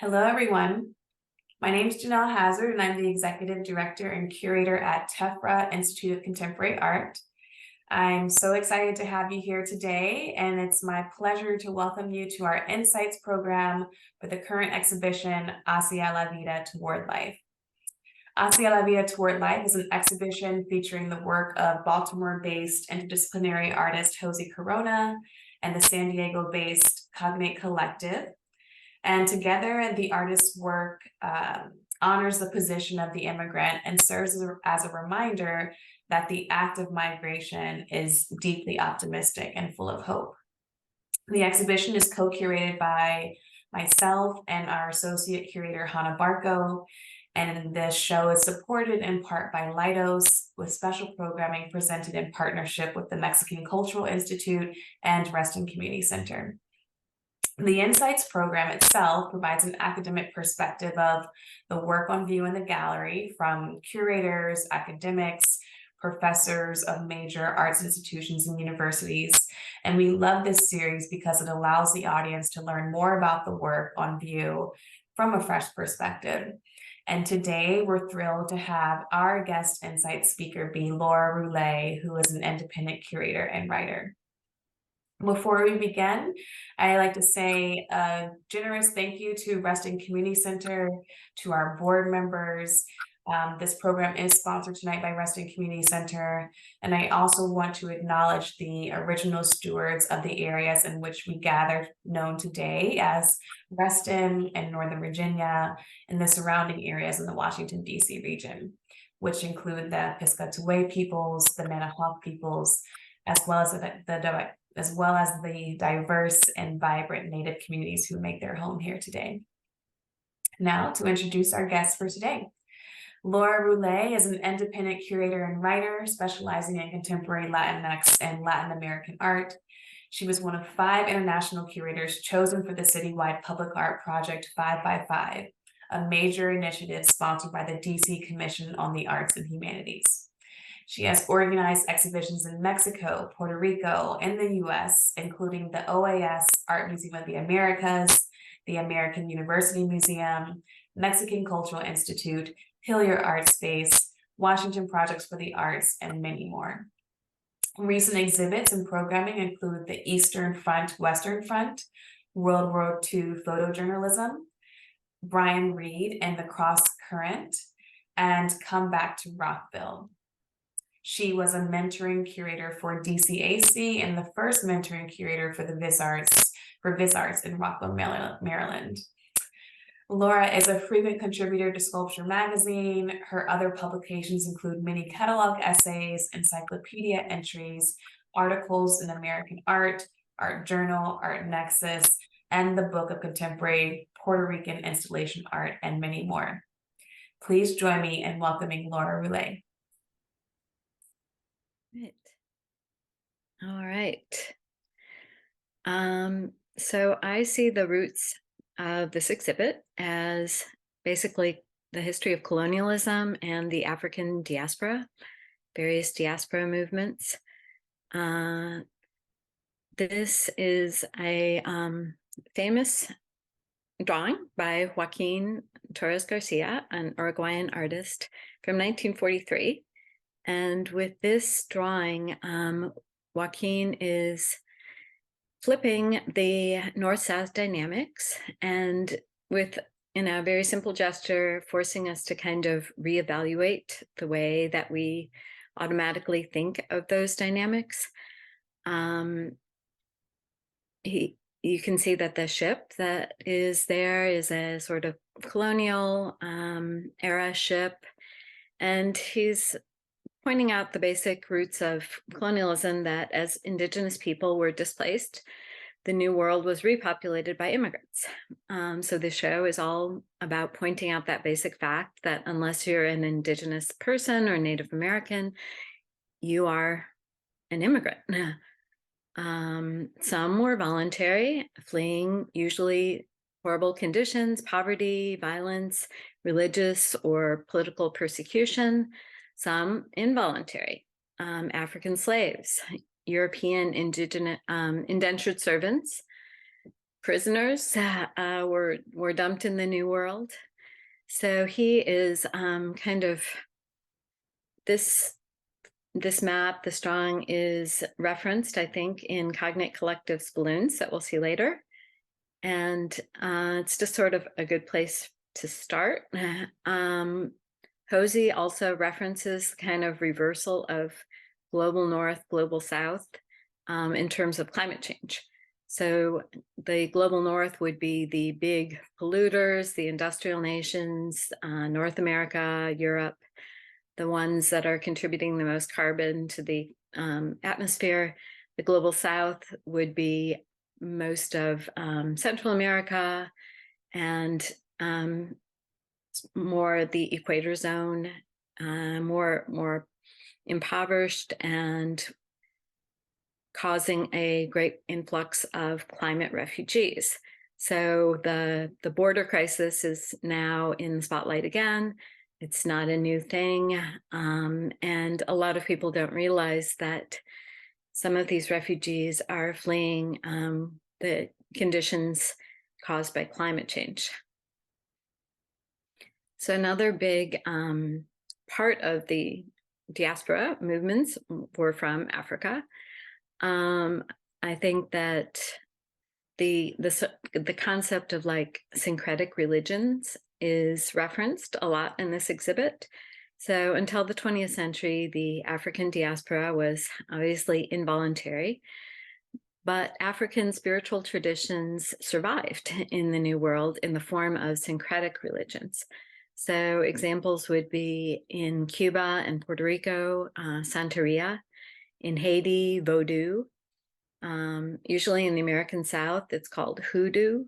Hello, everyone. My name is Janelle Hazard, and I'm the Executive Director and Curator at Tefra Institute of Contemporary Art. I'm so excited to have you here today, and it's my pleasure to welcome you to our Insights program for the current exhibition, Hacia la Vida Toward Life. Hacia la Vida Toward Life is an exhibition featuring the work of Baltimore-based interdisciplinary artist Josie Corona and the San Diego-based Cognate Collective. And together, the artist's work honors the position of the immigrant and serves as a reminder that the act of migration is deeply optimistic and full of hope. The exhibition is co-curated by myself and our associate curator, Hannah Barco, and this show is supported in part by Lidos, with special programming presented in partnership with the Mexican Cultural Institute and Reston Community Center. The Insights program itself provides an academic perspective of the work on view in the gallery from curators, academics, professors of major arts institutions and universities. And we love this series because it allows the audience to learn more about the work on view from a fresh perspective. And today we're thrilled to have our guest Insights speaker be Laura Roulet, who is an independent curator and writer. Before we begin, I'd like to say a generous thank you to Reston Community Center, to our board members. This program is sponsored tonight by Reston Community Center, and I also want to acknowledge the original stewards of the areas in which we gather, known today as Reston and Northern Virginia, and the surrounding areas in the Washington, D.C. region, which include the Piscataway peoples, the Manahoac peoples, as well as the diverse and vibrant Native communities who make their home here today. Now, to introduce our guest for today. Laura Roulet is an independent curator and writer specializing in contemporary Latinx and Latin American art. She was one of 5 international curators chosen for the citywide public art project 5 by 5, a major initiative sponsored by the DC Commission on the Arts and Humanities. She has organized exhibitions in Mexico, Puerto Rico, and the US, including the OAS Art Museum of the Americas, the American University Museum, Mexican Cultural Institute, Hillier Art Space, Washington Projects for the Arts, and many more. Recent exhibits and programming include the Eastern Front, Western Front, World War II photojournalism, Brian Reed and the Cross Current, and Come Back to Rockville. She was a mentoring curator for DCAC and the first mentoring curator for the Viz Arts in Rockville, Maryland. Laura is a frequent contributor to Sculpture Magazine. Her other publications include many catalog essays, encyclopedia entries, articles in American Art, Art Journal, Art Nexus, and the Book of Contemporary Puerto Rican Installation Art, and many more. Please join me in welcoming Laura Roulet. Right. All right. So I see the roots of this exhibit as basically the history of colonialism and the African diaspora, various diaspora movements. This is a famous drawing by Joaquin Torres Garcia, an Uruguayan artist from 1943. And with this drawing, Joaquin is flipping the north-south dynamics and in a very simple gesture, forcing us to kind of reevaluate the way that we automatically think of those dynamics. You can see that the ship that is there is a sort of colonial era ship, and he's pointing out the basic roots of colonialism, that as indigenous people were displaced, the New World was repopulated by immigrants. So the show is all about pointing out that basic fact that unless you're an indigenous person or Native American, you are an immigrant. Some were voluntary, fleeing usually horrible conditions, poverty, violence, religious or political persecution. Some involuntary, African slaves, European indigenous indentured servants, prisoners were dumped in the New World. So he is kind of this this map. The strong is referenced, I think, in Cognate Collective's balloons that we'll see later, and it's just sort of a good place to start. Hosey also references kind of reversal of global north, global south in terms of climate change. So the global north would be the big polluters, the industrial nations, North America, Europe, the ones that are contributing the most carbon to the atmosphere. The global south would be most of Central America and more the equator zone, more impoverished and causing a great influx of climate refugees. So the border crisis is now in the spotlight again. It's not a new thing. And a lot of people don't realize that some of these refugees are fleeing the conditions caused by climate change. So another big part of the diaspora movements were from Africa. I think that the concept of like syncretic religions is referenced a lot in this exhibit. So until the 20th century, the African diaspora was obviously involuntary, but African spiritual traditions survived in the New World in the form of syncretic religions. So examples would be in Cuba and Puerto Rico, Santeria, in Haiti, Vodou. Usually in the American South, it's called hoodoo.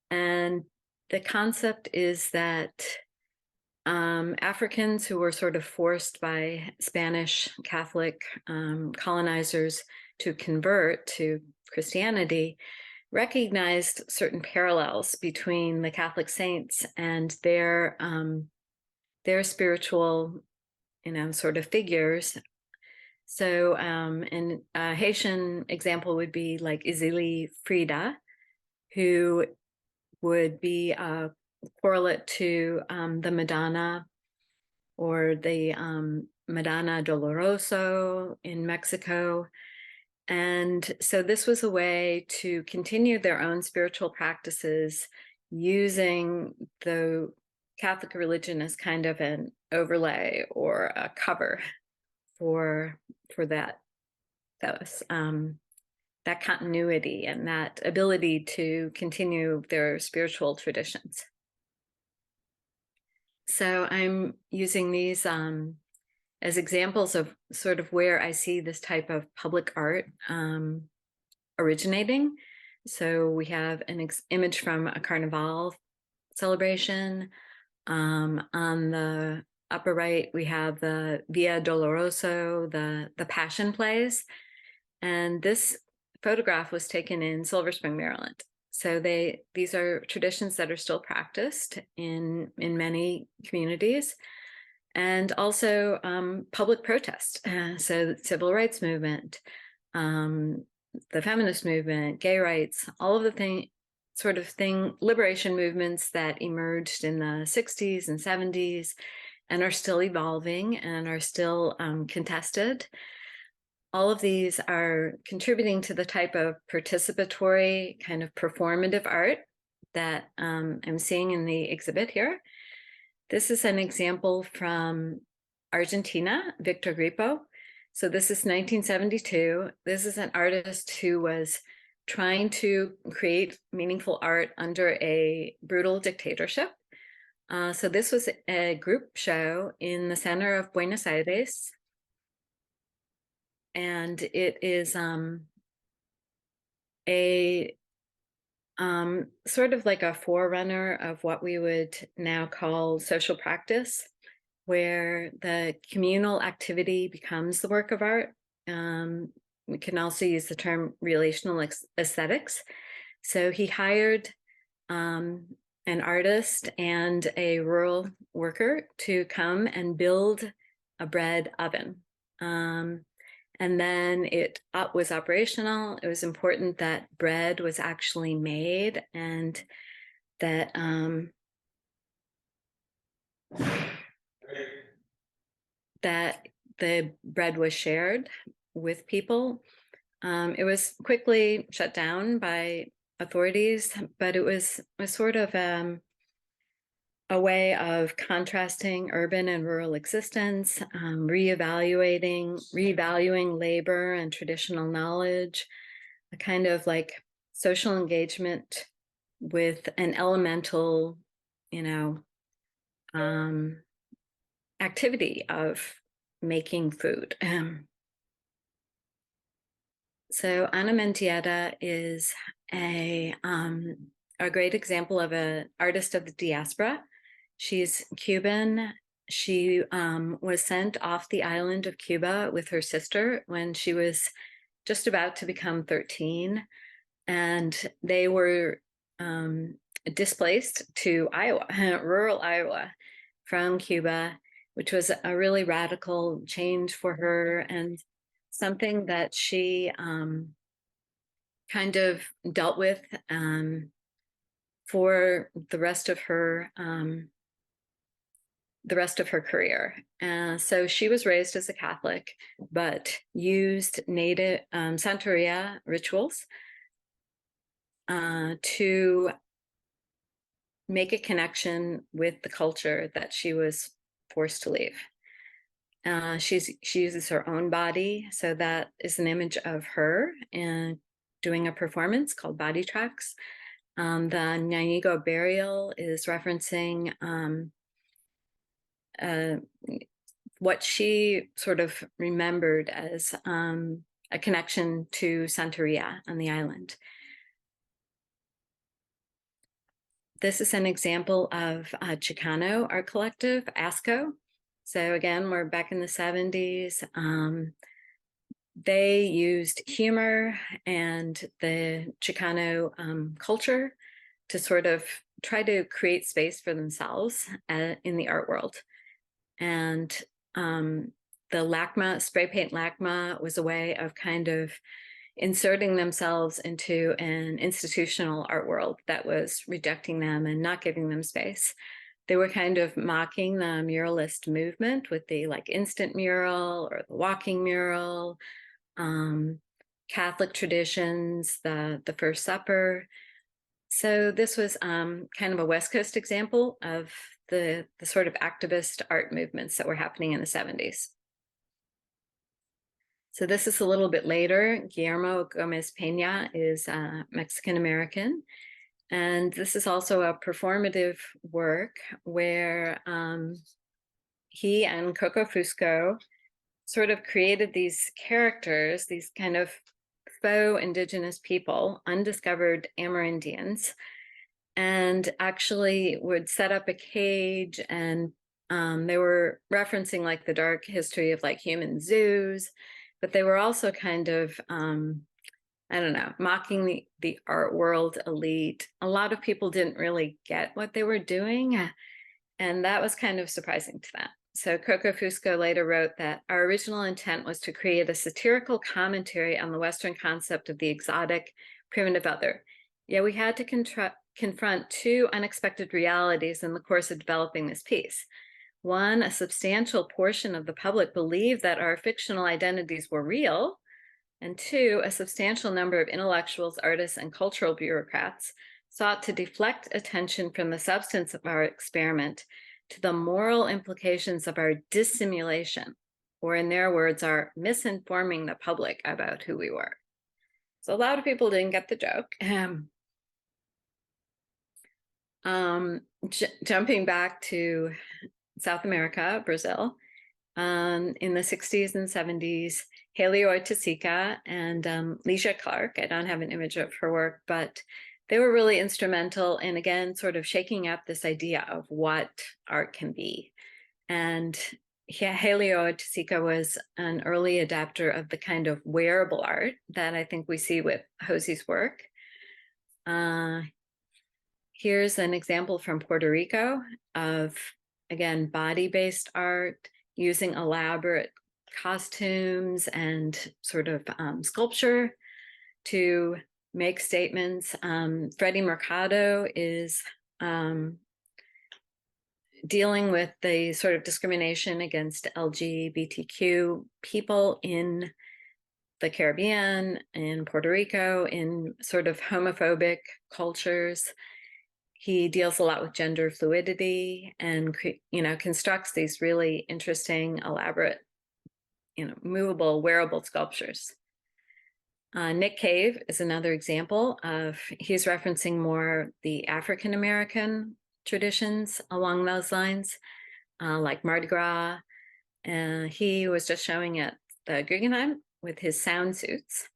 And the concept is that Africans who were sort of forced by Spanish Catholic colonizers to convert to Christianity recognized certain parallels between the Catholic saints and their spiritual, sort of figures. So, and a Haitian example would be like Izili Frida, who would be a correlate to the Madonna or the Madonna Doloroso in Mexico. And so this was a way to continue their own spiritual practices using the Catholic religion as kind of an overlay or a cover for that continuity and that ability to continue their spiritual traditions. So I'm using these as examples of sort of where I see this type of public art originating. So we have an image from a Carnival celebration. On the upper right, we have the Via Doloroso, the Passion Plays. And this photograph was taken in Silver Spring, Maryland. So these are traditions that are still practiced in many communities. And also public protest. So the civil rights movement, the feminist movement, gay rights, all of the liberation movements that emerged in the 60s and 70s and are still evolving and are still contested. All of these are contributing to the type of participatory kind of performative art that I'm seeing in the exhibit here. This is an example from Argentina, Victor Grippo. So this is 1972. This is an artist who was trying to create meaningful art under a brutal dictatorship. So this was a group show in the center of Buenos Aires. And it is a sort of like a forerunner of what we would now call social practice, where the communal activity becomes the work of art. We can also use the term relational aesthetics. So he hired an artist and a rural worker to come and build a bread oven. And And then it was operational. It was important that bread was actually made and that that the bread was shared with people. It was quickly shut down by authorities, but it was sort of a way of contrasting urban and rural existence, revaluing labor and traditional knowledge, a kind of like social engagement with an elemental, you know, activity of making food. So Ana Mendieta is a great example of an artist of the diaspora. She's Cuban. She was sent off the island of Cuba with her sister when she was just about to become 13. And they were displaced to Iowa, rural Iowa from Cuba, which was a really radical change for her and something that she kind of dealt with for the rest of her career. So she was raised as a Catholic, but used native Santeria rituals to make a connection with the culture that she was forced to leave. She uses her own body, so that is an image of her and doing a performance called Body Tracks. The Ñáñigo burial is referencing what she sort of remembered as a connection to Santeria on the island. This is an example of a Chicano art collective, ASCO. So again, we're back in the 70s. They used humor and the Chicano culture to sort of try to create space for themselves in the art world. And the LACMA, spray paint LACMA, was a way of kind of inserting themselves into an institutional art world that was rejecting them and not giving them space. They were kind of mocking the muralist movement with the like instant mural or the walking mural, Catholic traditions, the First Supper. So this was kind of a West Coast example of the sort of activist art movements that were happening in the 70s. So this is a little bit later. Guillermo Gomez Peña is Mexican-American. And this is also a performative work where he and Coco Fusco sort of created these characters, these kind of faux indigenous people, undiscovered Amerindians, and actually would set up a cage, and they were referencing like the dark history of like human zoos, but they were also kind of, I don't know, mocking the art world elite. A lot of people didn't really get what they were doing, and that was kind of surprising to them. So Coco Fusco later wrote that our original intent was to create a satirical commentary on the Western concept of the exotic, primitive other. Yet we had to confront two unexpected realities in the course of developing this piece. One, a substantial portion of the public believed that our fictional identities were real. And two, a substantial number of intellectuals, artists, and cultural bureaucrats sought to deflect attention from the substance of our experiment to the moral implications of our dissimulation, or in their words, our misinforming the public about who we were. So a lot of people didn't get the joke. Jumping back to South America, Brazil, in the 60s and 70s, Haley Oiticica and Ligia Clark, I don't have an image of her work, but they were really instrumental in, again, sort of shaking up this idea of what art can be. And Haley Oiticica was an early adapter of the kind of wearable art that I think we see with Josie's work. Here's an example from Puerto Rico of, again, body-based art using elaborate costumes and sort of sculpture to make statements. Freddie Mercado is dealing with the sort of discrimination against LGBTQ people in the Caribbean, in Puerto Rico, in sort of homophobic cultures. He deals a lot with gender fluidity and, constructs these really interesting, elaborate, movable, wearable sculptures. Nick Cave is another example of, he's referencing more the African American traditions along those lines, like Mardi Gras. He was just showing at the Guggenheim with his sound suits.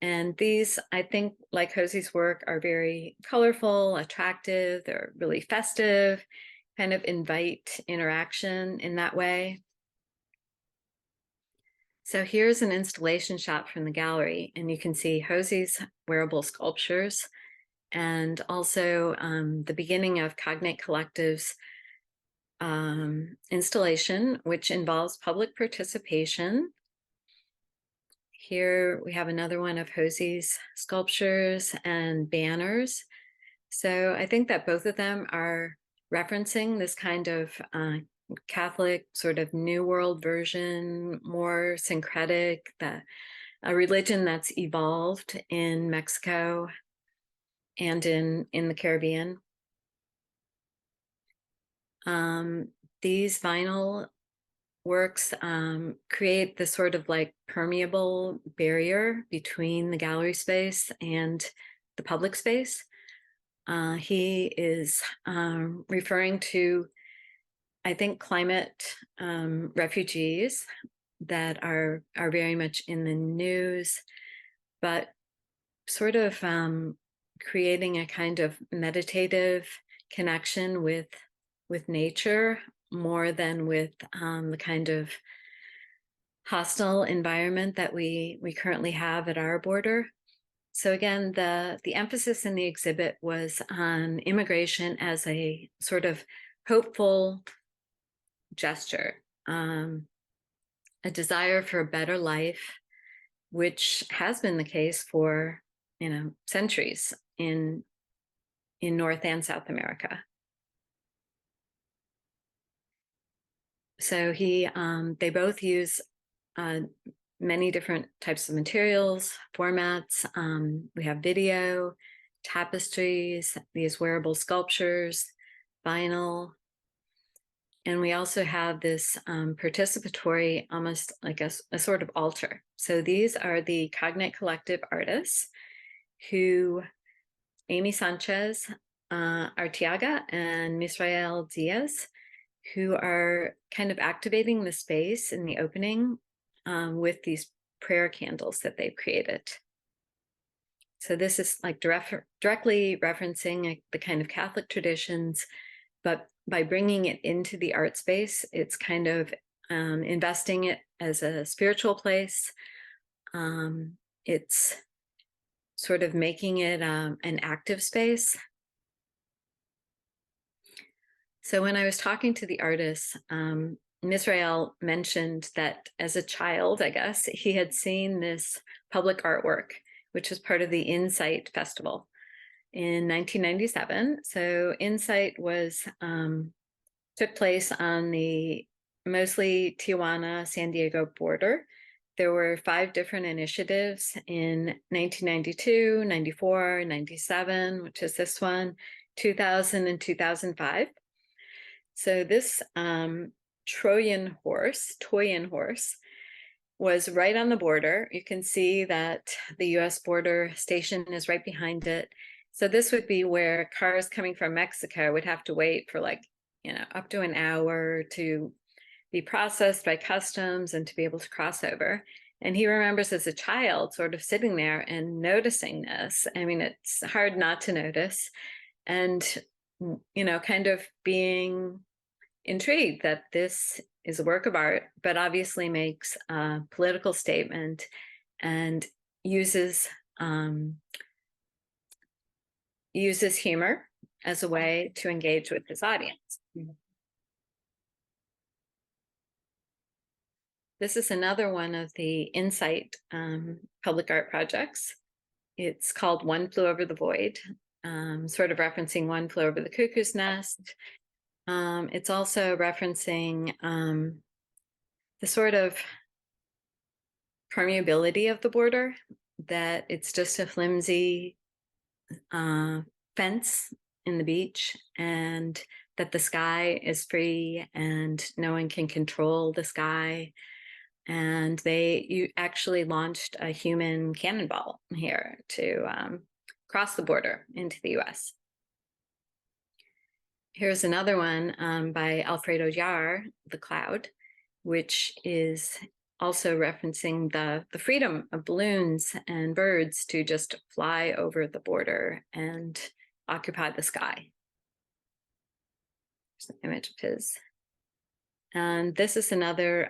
And these, I think, like Hosey's work, are very colorful, attractive, they're really festive, kind of invite interaction in that way. So here's an installation shot from the gallery, and you can see Hosey's wearable sculptures, and also the beginning of Cognate Collective's installation, which involves public participation. Here we have another one of Hosey's sculptures and banners. So I think that both of them are referencing this kind of Catholic sort of New World version, more syncretic, a religion that's evolved in Mexico and in the Caribbean. These vinyl works create this sort of like permeable barrier between the gallery space and the public space. He is referring to, I think, climate refugees that are very much in the news, but sort of creating a kind of meditative connection with nature more than with the kind of hostile environment that we currently have at our border. So again, the emphasis in the exhibit was on immigration as a sort of hopeful gesture, a desire for a better life, which has been the case for centuries in North and South America. So they both use many different types of materials, formats. We have video, tapestries, these wearable sculptures, vinyl. And we also have this participatory, almost like a sort of altar. So these are the Cognate Collective artists who, Amy Sanchez Arteaga and Misrael Diaz, who are kind of activating the space in the opening with these prayer candles that they've created. So this is like directly referencing the kind of Catholic traditions, but by bringing it into the art space, it's kind of investing it as a spiritual place. It's sort of making it an active space. So when I was talking to the artists, Misrael mentioned that as a child, I guess, he had seen this public artwork, which was part of the Insight Festival in 1997. So Insight took place on the mostly Tijuana, San Diego border. There were 5 different initiatives in 1992, 94, 97, which is this one, 2000, and 2005. So this Trojan horse was right on the border. You can see that the US border station is right behind it. So this would be where cars coming from Mexico would have to wait for up to an hour to be processed by customs and to be able to cross over. And he remembers as a child sort of sitting there and noticing this. I mean, it's hard not to notice. And kind of being intrigued that this is a work of art, but obviously makes a political statement and uses humor as a way to engage with his audience. This is another one of the Insight public art projects. It's called One Flew Over the Void, sort of referencing One Flew Over the Cuckoo's Nest. It's also referencing the sort of permeability of the border, that it's just a flimsy fence in the beach, and that the sky is free and no one can control the sky. And you actually launched a human cannonball here to cross the border into the US. Here's another one by Alfredo Jar, The Cloud, which is also referencing the freedom of balloons and birds to just fly over the border and occupy the sky. There's an image of his. And this is another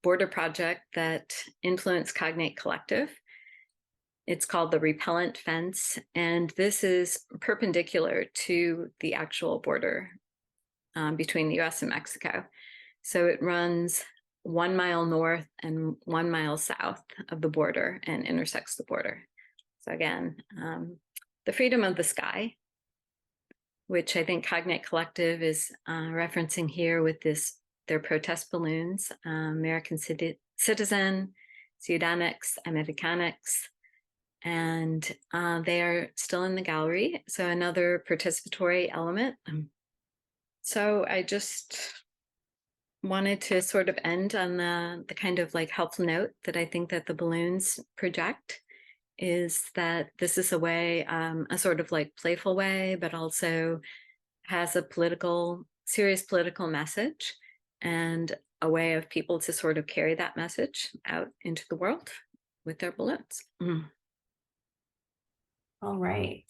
border project that influenced Cognate Collective. It's called the Repellent Fence, and this is perpendicular to the actual border between the US and Mexico. So it runs 1 mile north and 1 mile south of the border and intersects the border. So again, the freedom of the sky, which I think Cognate Collective is referencing here with their protest balloons, American Citizen, Ciudadanix, Americanix, and they are still in the gallery. So another participatory element. So I just wanted to sort of end on the kind of like helpful note that I think that the balloons project, is that this is a way, a sort of like playful way, but also has a serious political message, and a way of people to sort of carry that message out into the world with their balloons. All right.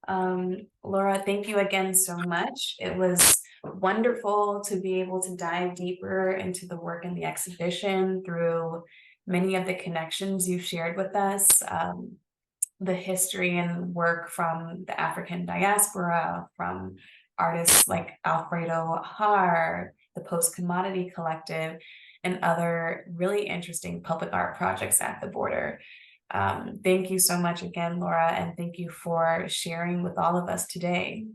Laura, thank you again so much. It was wonderful to be able to dive deeper into the work in the exhibition through many of the connections you shared with us, the history and work from the African diaspora, from artists like Alfredo Har, the Post Commodity Collective, and other really interesting public art projects at the border. Thank you so much again, Laura, and thank you for sharing with all of us today.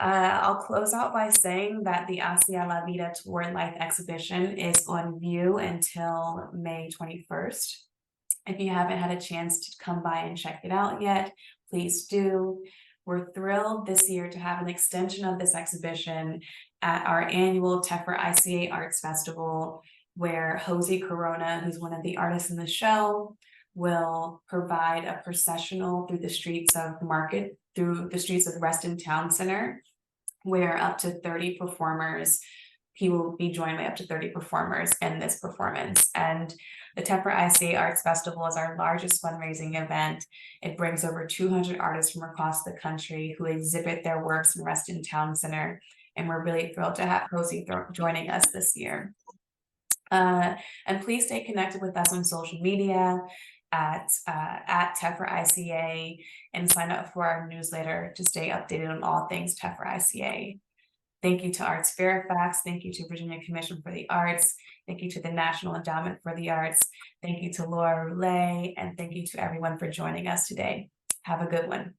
I'll close out by saying that the Hacia la Vida Toward Life exhibition is on view until May 21st. If you haven't had a chance to come by and check it out yet, please do. We're thrilled this year to have an extension of this exhibition at our annual Tefra ICA Arts Festival, where Josie Corona, who's one of the artists in the show, will provide a processional through the streets of Reston Town Center, where up to 30 performers, he will be joined by up to 30 performers in this performance. And the Tefra ICA Arts Festival is our largest fundraising event. It brings over 200 artists from across the country who exhibit their works in Reston Town Center. And we're really thrilled to have Josie joining us this year. And please stay connected with us on social media at Tefra ICA, and sign up for our newsletter to stay updated on all things Tefra ICA. Thank you to Arts Fairfax. Thank you to Virginia Commission for the Arts. Thank you to the National Endowment for the Arts. Thank you to Laura Roulet, and thank you to everyone for joining us today. Have a good one.